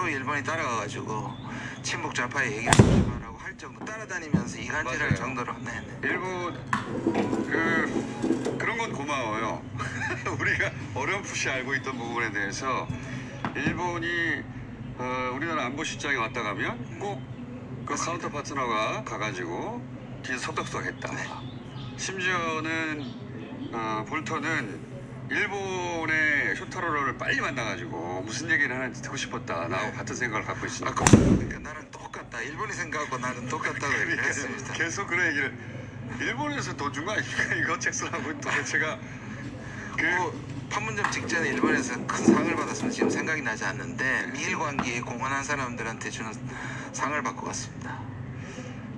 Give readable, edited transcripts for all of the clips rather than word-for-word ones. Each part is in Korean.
바로 일본이 따라가가지고 친북 좌파의 얘기를 조심하라고 할 정도 따라다니면서 이간질할 맞아요. 정도로. 네네. 일본 그런 건 고마워요. 우리가 어렴풋이 알고 있던 부분에 대해서 일본이 우리나라 안보실장이 왔다 가면 꼭 그 카운터 파트너가 가가지고 뒤에서 서덕서덕했다. 네. 심지어는 볼턴은 일본의 쇼타로를 빨리 만나가지고 무슨 얘기를 하는지 듣고 싶었다. 나하고 같은 생각을 갖고 있으니까. 그러니까 나랑 똑같다. 일본이 생각하고 나는 똑같다고 얘기를 했습니다. 계속 그런 얘기를. 일본에서 돈 준 거 아닙니까? 이거 잭슨하고 도대체가 판문점 직전에 일본에서 큰 상을 받았으면 지금 생각이 나지 않는데 미일 관계에 공헌한 사람들한테 주는 상을 받고 갔습니다.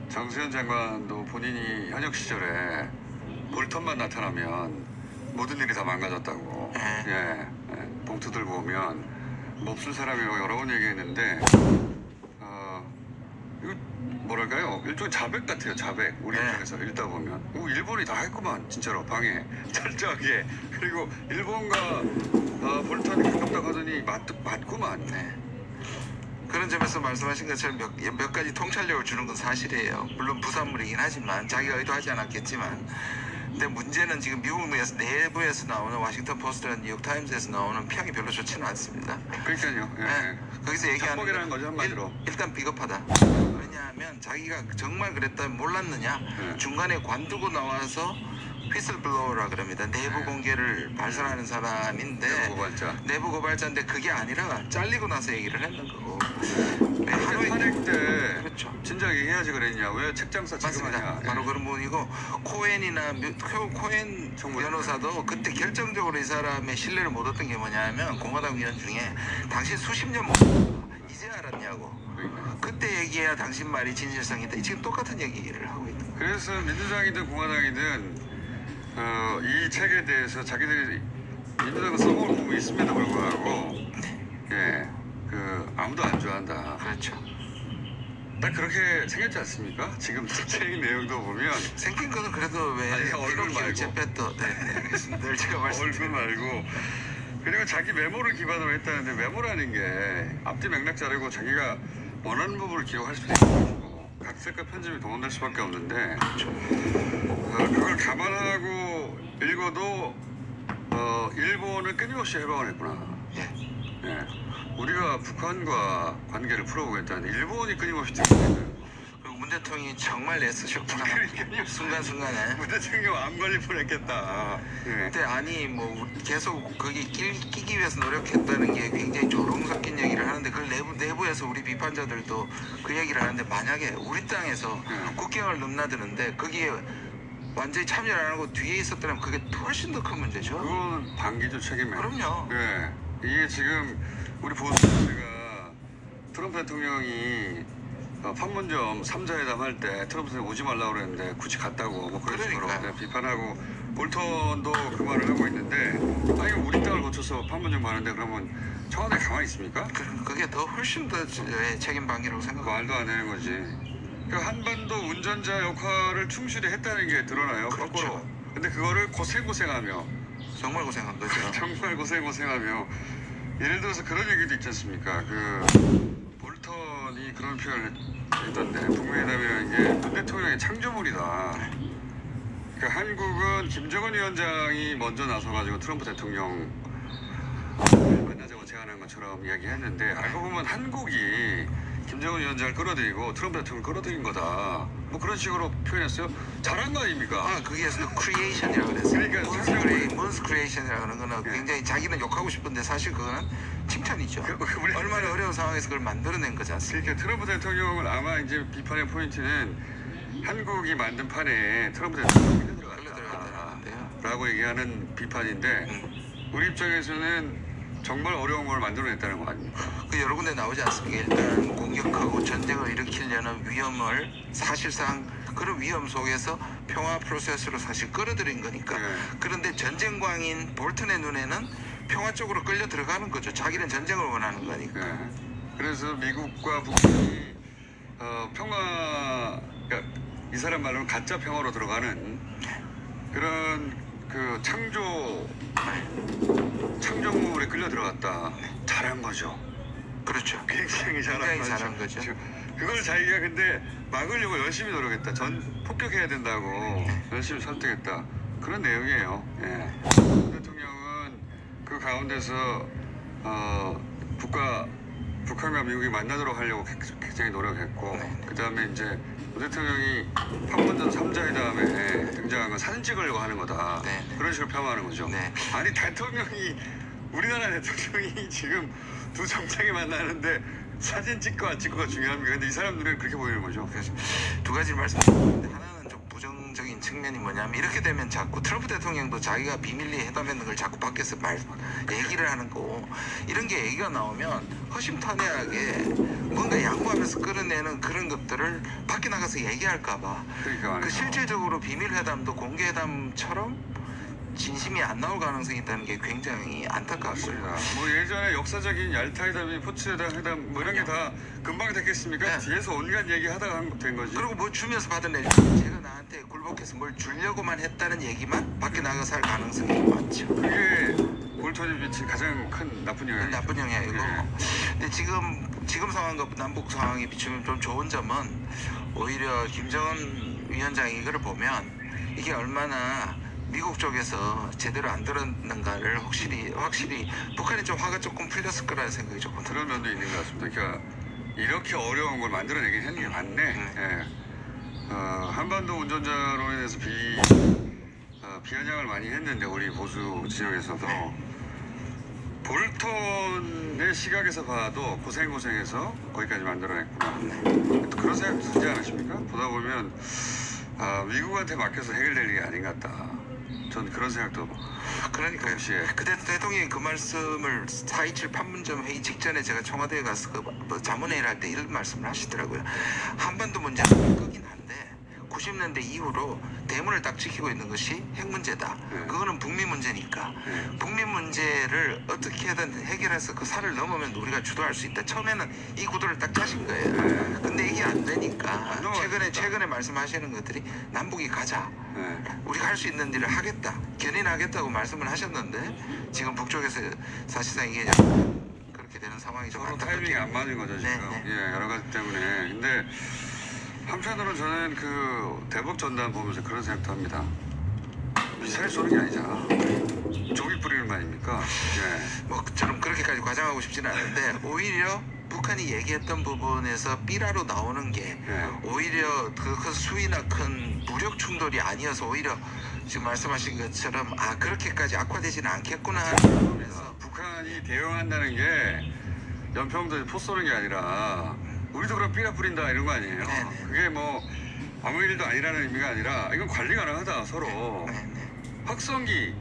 정세현 장관도 본인이 현역 시절에 볼턴만 나타나면 모든 일이 다 망가졌다고. 예, 봉투 들고 오면 몹쓸 사람이라고 여러 번 얘기했는데 이거 뭐랄까요? 일종의 자백 같아요. 자백. 우리 입장에서 읽다 보면 일본이 다 했구만. 진짜로 방해 철저하게. 그리고 일본과 볼턴이 가깝다고 하더니 맞구만. 네. 그런 점에서 말씀하신 것처럼 몇 가지 통찰력을 주는 건 사실이에요. 물론 부산물이긴 하지만 자기가 의도하지 않았겠지만. 근데 문제는 지금 미국 내부에서 나오는 워싱턴 포스트나 뉴욕 타임즈에서 나오는 평이 별로 좋지는 않습니다. 그러니까요. 예. 네. 거기서 얘기하는 작곡이라는 거죠, 한마디로. 일단 비겁하다. 왜냐하면 자기가 정말 그랬다면 몰랐느냐. 네. 중간에 관두고 나와서 휘슬블로우라 그럽니다. 내부 공개를 발설하는 사람인데 내부 고발자인데 그게 아니라 잘리고 나서 얘기를 했는 거고. 탄핵 때 그렇죠. 진작 얘기해야지 그랬냐. 왜 책장사 지금 맞습니다. 하냐. 바로 그런 부분이고 코엔이나 코엔 변호사도 그때 결정적으로 이 사람의 신뢰를 못 얻던 게 뭐냐면 공화당 위원 중에 당신 수십 년 못 이제 알았냐고. 그때 얘기해야 당신 말이 진실성이다. 지금 똑같은 얘기를 하고 있는 거예요. 그래서 민주당이든 공화당이든 이 책에 대해서 자기들이 민주당은 써먹을 부분이 있음에도 불구하고 아무도 안 좋아한다. 그렇죠. 딱 그렇게 생겼지 않습니까? 지금 책 내용도 보면 생긴 거는 그래도 왜 얼굴 말고 제페토 늘 제가 얼굴 말고 그리고 자기 메모를 기반으로 했다는데 메모라는 게 앞뒤 맥락 자르고 자기가 원하는 부분을 기록할 수도 있고 각색과 편집이 동원될 수밖에 없는데 그걸 감안하고 읽어도 일본을 끊임없이 해방을 했구나. 우리가 북한과 관계를 풀어보겠다는데 일본이 끊임없이 들어오겠어요. 그리고 문 대통령이 정말 애쓰셨구나. 순간순간에. 문 대통령 안 걸릴 뻔했겠다. 근데 아니 뭐 계속 거기 끼기 위해서 노력했다는 게 굉장히 조롱 섞인 얘기를 하는데 그걸 내부에서 우리 비판자들도 그 얘기를 하는데 만약에 우리 땅에서 국경을 넘나드는데 거기에 완전히 참여를 안 하고 뒤에 있었다면 그게 훨씬 더 큰 문제죠. 그건 반기죠 책임에. 그럼요. 이게 지금 우리 보수가 트럼프 대통령이 판문점 3자회담 할 때 트럼프 대통령이 오지 말라고 그랬는데 굳이 갔다고 뭐 그런 식으로 비판하고 볼턴도 그 말을 하고 있는데 아니 우리 땅을 거쳐서 판문점 가는데 그러면 청와대 가만히 있습니까? 그게 더 훨씬 더 책임 방기라고 생각합니다. 말도 안 되는 거지. 그 한반도 운전자 역할을 충실히 했다는 게 드러나요. 그렇죠. 거꾸로. 근데 그거를 고생하며 정말 고생한 거죠. 정말 고생하며 예를 들어서 그런 얘기도 있지 않습니까? 볼턴이 그런 표현을 했던데 북미회담이라는 게 문 대통령의 창조물이다. 한국은 김정은 위원장이 먼저 나서가지고 트럼프 대통령 만나자고 제안한 것처럼 이야기했는데 알고 보면 한국이 김정은 위원장을 끌어들이고 트럼프 대통령을 끌어들인 거다. 뭐 그런 식으로 표현했어요. 잘한 거 아닙니까? 그게 크리에이션이라고 그랬어요. 그러니까 문스 크리에이션이라고 하는 거는 굉장히 자기는 욕하고 싶은데 사실 그거는 칭찬이죠. 얼마나 어려운 상황에서 그걸 만들어낸 거지 않습니까? 그러니까 트럼프 대통령을 아마 이제 비판의 포인트는 한국이 만든 판에 트럼프 대통령이 끌려들어갔다는데요. 라고 얘기하는 비판인데 우리 입장에서는 정말 어려운 걸 만들어냈다는 거 아닙니까? 그 여러 군데 나오지 않습니까? 일단 공격하고 전쟁을 일으키려는 위험을 사실상 그런 위험 속에서 평화 프로세스로 사실 끌어들인 거니까. 그런데 전쟁광인 볼턴의 눈에는 평화 쪽으로 끌려 들어가는 거죠. 자기는 전쟁을 원하는 거니까. 그래서 미국과 북한이 평화, 그러니까 이 사람 말로는 가짜 평화로 들어가는 그런 그 창조물에 끌려 들어갔다. 잘한 거죠. 그렇죠. 굉장히 잘한 거죠. 그걸 자기가 근데 막으려고 열심히 노력했다. 전 폭격해야 된다고 열심히 설득했다. 그런 내용이에요. 예. 대통령은 그 가운데서 북한과 미국이 만나도록 하려고 굉장히 노력했고, 그 다음에 이제 문 대통령이 판문점 3자회담에 등장한 건 사진 찍으려고 하는 거다. 그런 식으로 폄하하는 거죠. 아니 우리나라 대통령이 지금 두 정상이 만나는데 사진 찍고 안 찍고가 중요합니까? 근데 이 사람 눈에 그렇게 보이는 거죠. 그래서 두 가지를 말씀드렸는데, 하나는 좀 부정적인 측면이 뭐냐면, 이렇게 되면 자꾸 트럼프 대통령도 자기가 비밀리에 회담했는 걸 자꾸 밖에서 얘기를 하는 거고, 이런 게 얘기가 나오면 허심탄회하게 뭔가 양보하면서 끌어내는 그런 것들을 밖에 나가서 얘기할까봐, 그러니까 실질적으로 비밀 회담도 공개 회담처럼 진심이 안 나올 가능성이 있다는 게 굉장히 안타깝고요. 뭐 예전에 역사적인 얄타회담이 포츠회담 뭐 이런 게 다 금방 됐겠습니까? 뒤에서 온갖 얘기 하다가 된 거지. 그리고 뭐 주면서 받은 애 제가 나한테 굴복해서 뭘 주려고만 했다는 얘기만 밖에 나가서 할 가능성이 많죠. 그게 볼턴이 미친 가장 큰 나쁜 영향이죠. 나쁜 영향이고. 근데 지금 상황과 남북 상황이 비추면 좀 좋은 점은, 오히려 김정은 위원장이 이거를 보면 이게 얼마나 미국 쪽에서 제대로 안 들었는가를 확실히 북한이 좀 화가 조금 풀렸을 거라는 생각이 조금 들어요. 그런 면도 있는 것 같습니다. 그러니까 이렇게 어려운 걸 만들어내긴 했는 게 맞네. 예. 한반도 운전자로 인해서 비아냥을 많이 했는데, 우리 보수 지역에서도 볼턴의 시각에서 봐도 고생해서 거기까지 만들어냈구나. 또 그런 생각도 들지 않으십니까? 보다 보면 미국한테 맡겨서 해결될 일이 아닌 것 같다. 전 그런 생각도. 그러니까요. 그때 대통령이 그 말씀을 4.27 판문점 회의 직전에 제가 청와대에 가서 그 자문회의를 할 때 이런 말씀을 하시더라고요. 한반도 문제는 끄긴 한데 90년대 이후로 대문을 딱 지키고 있는 것이 핵 문제다. 그거는 북미 문제니까 북미 문제를 어떻게든 해결해서 그 산을 넘으면 우리가 주도할 수 있다. 처음에는 이 구도를 딱 짜신 거예요. 근데 이게 안 되니까 최근에 말씀하시는 것들이 남북이 가자. 우리가 할 수 있는 일을 하겠다. 견인하겠다고 말씀을 하셨는데, 지금 북쪽에서 사실상 이게 그렇게 되는 상황이 좀 서로 타이밍이 안 맞은 거죠, 지금. 예, 여러 가지 때문에. 근데 한편으로는 저는 그 대북 전단 보면서 그런 생각도 합니다. 미사일 쏘는 게 아니잖아. 조기 뿌리는 말입니까? 예. 뭐 저는 그렇게까지 과장하고 싶지는 않은데, 오히려 북한이 얘기했던 부분에서 삐라로 나오는 게 오히려 그 수위나 큰 무력 충돌이 아니어서, 오히려 지금 말씀하신 것처럼 그렇게까지 악화되지는 않겠구나 하는 부분에서 북한이 대응한다는 게 연평도에 포 쏘는 게 아니라 우리도 그럼 삐라 뿌린다 이런 거 아니에요. 그게 뭐 아무 일도 아니라는 의미가 아니라 이건 관리 가능하다. 서로 확성기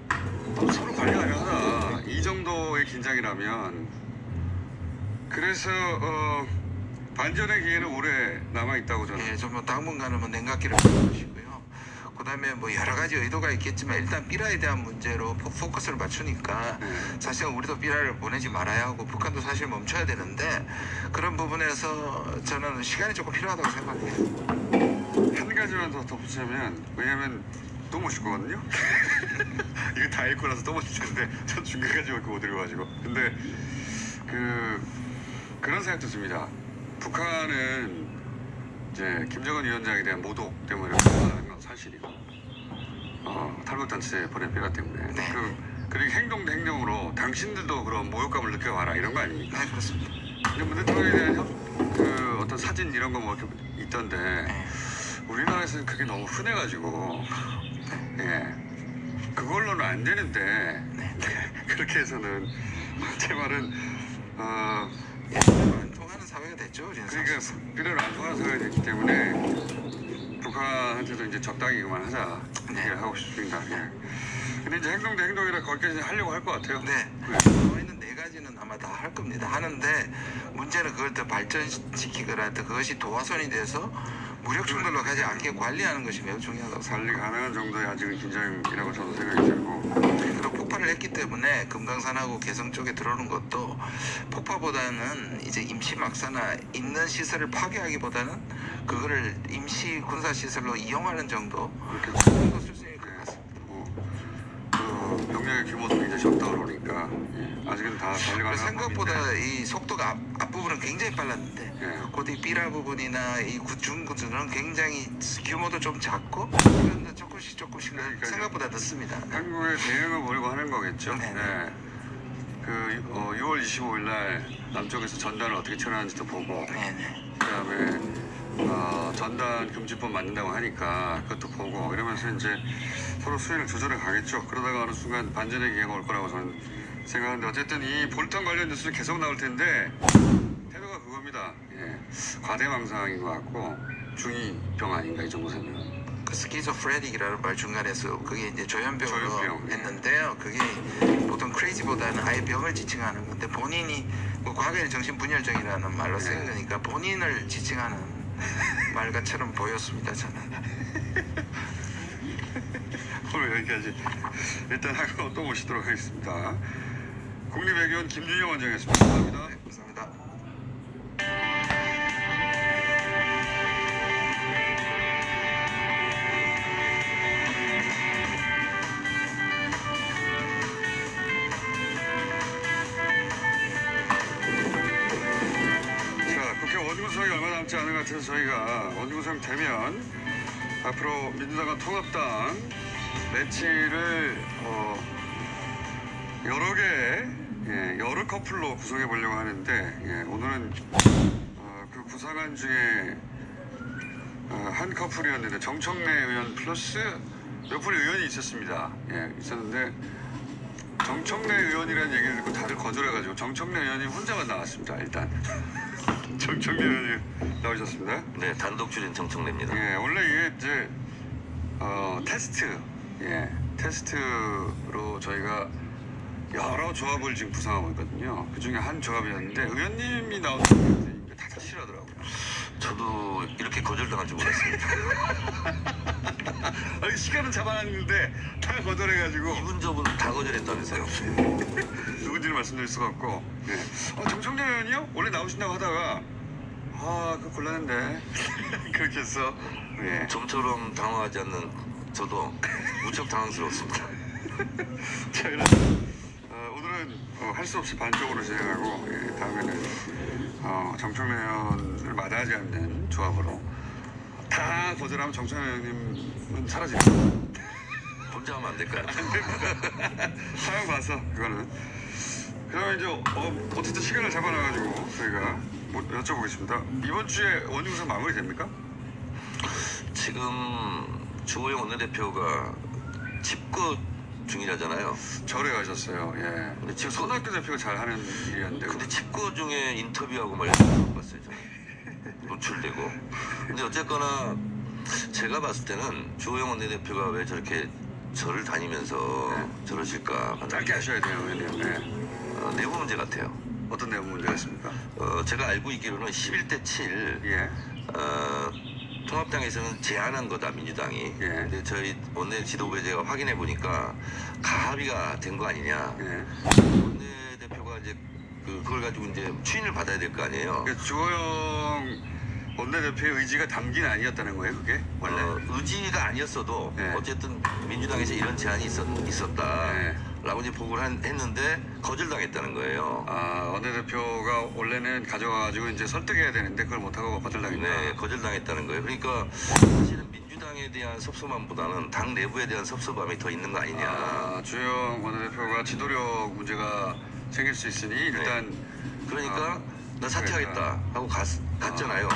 서로 관리 가능하다. 이 정도의 긴장이라면. 그래서 반전의 기회는 오래 남아 있다고 저는. 좀 뭐 당분간은 뭐 냉각기를 보시고요. 그다음에 뭐 여러 가지 의도가 있겠지만, 일단 삐라에 대한 문제로 포커스를 맞추니까 사실은 우리도 삐라를 보내지 말아야 하고, 북한도 사실 멈춰야 되는데, 그런 부분에서 저는 시간이 조금 필요하다고 생각해요. 한 가지만 더 덧붙이자면, 왜냐면 또 못 씻거든요. 이거 다 읽고 나서 또 못 씻는데 전 중간까지밖에 못 읽어가지고. 근데 그런 생각도 듭니다. 북한은 이제 김정은 위원장에 대한 모독 때문에 그러는 건 사실이고, 탈북단체에 보낸 뼈가 때문에. 그리고 행동도 행동으로 당신들도 그런 모욕감을 느껴봐라 이런 거 아닙니까? 네, 그렇습니다. 근데 문 대통령에 대한 어떤 사진 이런 거 뭐 이렇게 있던데, 우리나라에서는 그게 너무 흔해가지고, 그걸로는 안 되는데, 그렇게 해서는 제 말은 안 통하는 사회가 됐죠. 그러니까 필요로 안 통하는 사회가 됐기 때문에 북한한테도 이제 적당히 그만하자 얘기를 하고 싶습니다. 근데 이제 행동도 행동이라 거기까지 하려고 할 것 같아요. 나와 있는 네 가지는 아마 다 할 겁니다. 하는데 문제는 그걸 더 발전시키거나 또 그것이 도화선이 돼서 무력 충돌로 가지 않게 관리하는 것이 매우 중요하다고 관리 생각합니다. 가능한 정도의 아직은 긴장이라고 저도 생각이 들고. 그리고 폭발을 했기 때문에 금강산하고 개성 쪽에 들어오는 것도 폭파보다는 이제 임시 막사나 있는 시설을 파괴하기보다는 그거를 임시 군사 시설로 이용하는 정도, 그런 거 수준일 것 같습니다. 병력의 규모도 굉장히 적다 그러니까 아직은 다 달려가는 생각보다 이 속도가 앞부분은 굉장히 빨랐는데 예. 곧 이 삐라 부분이나 이 중구들은 굉장히 규모도 좀 작고 그런데 조금씩 그러니까요. 생각보다 늦습니다. 한국의 대응을 보려고 하는 거겠죠. 네네. 네. 6월 25일 날 남쪽에서 전단을 어떻게 쳐나는지도 보고 네네. 그다음에 전단 금지법 만든다고 하니까 그것도 보고 이러면서 이제 서로 수위를 조절해 가겠죠. 그러다가 어느 순간 반전의 기회가 올 거라고 저는 생각하는데 어쨌든 이 볼턴 관련 뉴스는 계속 나올 텐데 태도가 그겁니다. 예. 과대망상인 것 같고 중2병 아닌가 이 정도 되면. 그 스키조프레닉이라는 말 중간에서 그게 이제 조현병으로 조현병, 예. 했는데요. 그게 보통 크레이지보다는 아예 병을 지칭하는 건데 본인이 뭐 과거에 정신분열증이라는 말로 쓴 거니까 본인을 지칭하는 말과처럼 보였습니다. 저는. 오늘 여기까지 일단 하고 또 모시도록 하겠습니다. 국립외교원 김준영 원장이었습니다. 감사합니다. 네, 감사합니다. 자, 국회 원구성이 얼마 남지 않은 것 같아서 저희가 원구성 되면 앞으로 민주당과 통합당 매치를 여러 개, 여러 커플로 구성해 보려고 하는데 오늘은 그 구상안 중에 한 커플이었는데 정청래 의원 플러스 몇 분의 의원이 있었습니다. 있었는데 정청래 의원이라는 얘기를 듣고 다들 거절해가지고 정청래 의원이 혼자만 나왔습니다. 일단 정청래 의원이 나오셨습니다. 네, 단독 출연 정청래입니다. 원래 이게 이제 테스트, 테스트로 저희가 여러 조합을 지금 구상하고 있거든요. 그 중에 한 조합이었는데 의원님이 나오니까 다들 싫어하더라고요. 저도 이렇게 거절당할 줄 몰랐습니다. 아니, 시간은 잡아놨는데 다 거절해가지고 이분 저분 다 거절했다면서요. 누군지는 말씀드릴 수가 없고 정청래 의원이요? 원래 나오신다고 하다가 그거 곤란한데 그렇게 해서 좀처럼 당황하지 않는 저도 무척 당황스럽습니다. 자, 그래서 오늘은 할 수 없이 반쪽으로 진행하고 다음에는 정청래 의원을 마다하지 않는 조합으로 다 거절하면 정청래 의원님은 사라집니다. 혼자 하면 안 될까요? 사연 봐서 그거는 그러면 이제 어쨌든 시간을 잡아놔가지고 저희가 뭐 여쭤보겠습니다. 이번 주에 원구성 마무리 됩니까? 지금 주호영 원내대표가 집거 중이라잖아요. 절에 가셨어요. 근데 지금 손학규 대표가 잘하는 일이었는데. 근데 집거 중에 인터뷰하고 막 이런 거 봤어요. 저는. 노출되고. 근데 어쨌거나 제가 봤을 때는 주호영 원내대표가 왜 저렇게 절을 다니면서 저러실까. 짧게 하셔야 돼요, 의원님. 내부 문제 같아요. 어떤 내부 문제가 있습니까? 제가 알고 있기로는 11대 7 통합당에서는 제안한 거다, 민주당이. 근데 저희 원내 지도부에 제가 확인해 보니까 가합의가 된 거 아니냐. 원내대표가 이제 그걸 가지고 이제 추인을 받아야 될 거 아니에요. 주호영 원내대표의 의지가 담긴 아니었다는 거예요, 그게? 원래? 의지가 아니었어도 어쨌든 민주당에서 이런 제안이 있었다. 라고 이제 보고를 했는데 거절당했다는 거예요. 원내대표가 원래는 가져가가지고 이제 설득해야 되는데 그걸 못하고 거절당했다. 네, 거절당했다는 거예요. 그러니까 사실은 민주당에 대한 섭섭함보다는 당 내부에 대한 섭섭함이 더 있는 거 아니냐. 주영 원내대표가 지도력 문제가 생길 수 있으니 일단 그러니까 나 사퇴하겠다 하고 갔잖아요.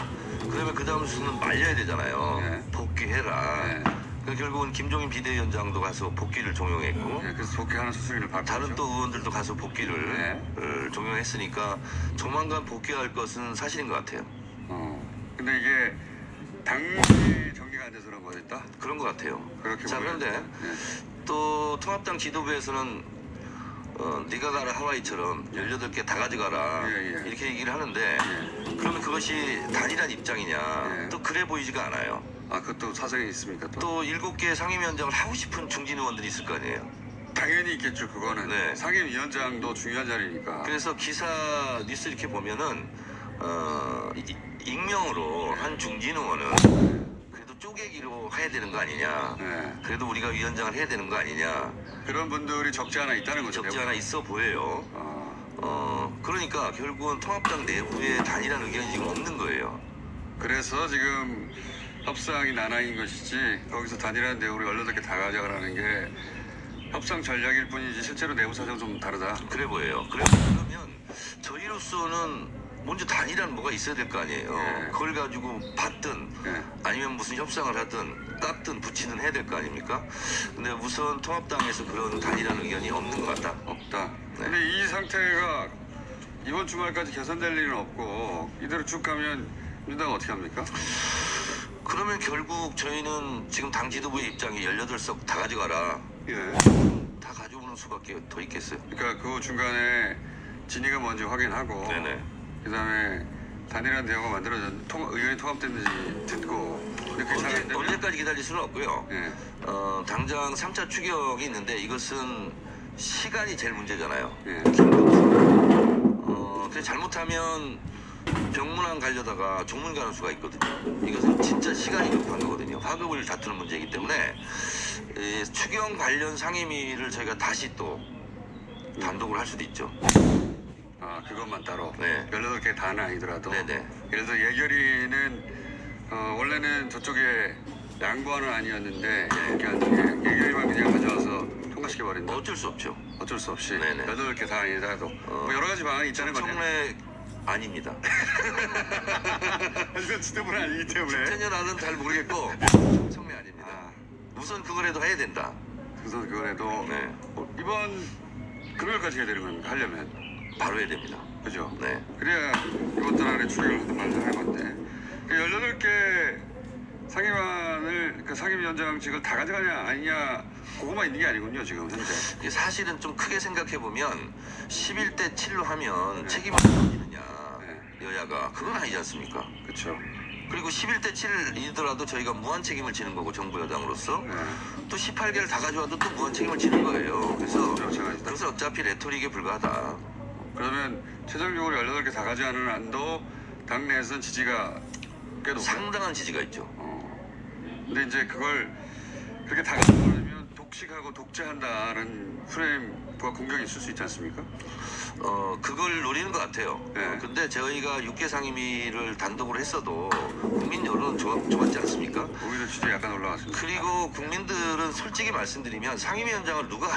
그러면 그 다음 수는 말려야 되잖아요. 복귀해라. 결국은 김종인 비대위원장도 가서 복귀를 종용했고 그래서 복귀하는 수순을 밟았죠. 다른 또 의원들도 가서 복귀를 종용했으니까 조만간 복귀할 것은 사실인 것 같아요. 근데 이게 당내 정리가 안 돼서 그런 거였다? 그런 것 같아요. 그렇게 자, 그런데 또 통합당 지도부에서는 네가 가라 하와이처럼 18개 다 가져가라 이렇게 얘기를 하는데 그러면 그것이 단일한 입장이냐 또 그래 보이지가 않아요. 그것도 사정이 있습니까? 또 7개 상임위원장을 하고 싶은 중진 의원들이 있을 거 아니에요. 당연히 있겠죠. 그거는 상임위원장도 중요한 자리니까. 그래서 기사 뉴스 이렇게 보면은 익명으로 한 중진 의원은 그래도 쪼개기 뽑기로 해야 되는 거 아니냐. 네. 그래도 우리가 위원장을 해야 되는 거 아니냐. 그런 분들이 적지 않아 있다는 거죠. 적지 내부에. 않아 있어 보여요. 그러니까 결국은 통합당 내부에 단일한 의견이 지금 없는 거예요. 그래서 지금 협상이 난항인 것이지 거기서 단일한 대우를 18개 다 가져가라는 게 협상 전략일 뿐이지 실제로 내부 사정은 좀 다르다. 그래 보여요. 그러면 저희로서는 먼저 단일한 뭐가 있어야 될 거 아니에요. 네. 그걸 가지고 받든 네. 아니면 무슨 협상을 하든 깎든 붙이든 해야 될 거 아닙니까? 근데 우선 통합당에서 그런 단일한 의견이 없는 것 같다. 없다. 네. 근데 이 상태가 이번 주말까지 개선될 일은 없고 이대로 쭉 가면 민주당은 어떻게 합니까? 그러면 결국 저희는 지금 당 지도부의 입장이 18석 다 가져가라. 예. 다 가져오는 수밖에 더 있겠어요. 그러니까 그 중간에 진위가 뭔지 확인하고 네네. 그다음에 단일한 대우가 의견이 통합됐는지 듣고 이렇게 상황이 언제까지 기다릴 수는 없고요. 예. 당장 3차 추경이 있는데 이것은 시간이 제일 문제잖아요. 예. 그래서 잘못하면 병문안 가려다가 종문 가는 수가 있거든요. 이것은 진짜 시간이 급한 거거든요. 화급을 다투는 문제이기 때문에 추경 관련 상임위를 저희가 다시 또 단독으로 할 수도 있죠. 아 그것만 따로. 네. 18개 다는 아니더라도. 네네. 예를 들어 예결위는 원래는 저쪽에 양보하는 아니었는데 예결위만 그냥 가져와서 통과시켜 버린다. 어쩔 수 없죠. 어쩔 수 없이. 네네. 18개 다 아니더라도 뭐 여러 가지 방안이 있다는 거죠. 청래 아닙니다. 하지만 지도부는 아니기 때문에. 청년안은 잘 모르겠고 청래 아닙니다. 우선 그거라도 해야 된다. 그래서 그거라도 네. 이번 금요일까지 해야 되는 겁니까? 하려면. 바로 해야 됩니다. 그죠? 네. 그래야 이번 달 안에 추경을 하든 말든 할 건데 18개 상임위원을 그 상임위원장직을 다 가져가냐 아니냐 그거만 있는 게 아니군요 지금 현재. 이게 사실은 좀 크게 생각해 보면 11대 7로 하면 네. 책임을 지느냐 네. 여야가 그건 아니지 않습니까? 그렇죠. 그리고 11대 7이더라도 저희가 무한 책임을 지는 거고 정부 여당으로서 네. 또 18개를 다 가져와도 또 무한 책임을 지는 거예요. 그래서 마찬가지다. 그래서 어차피 레토릭에 불과하다. 그러면 최종적으로 18개 다 가져가는 안도 당내에서는 지지가 꽤 높아요. 상당한 지지가 있죠. 근데 이제 그걸 그렇게 다 가져가려면 독식하고 독재한다는 프레임과 공격이 있을 수 있지 않습니까? 그걸 노리는 것 같아요. 네. 근데 저희가 6개 상임위를 단독으로 했어도 국민 여론은 좋았지 않습니까? 오히려 지지 약간 올라갔습니다. 그리고 국민들은 솔직히 말씀드리면 상임위원장을 누가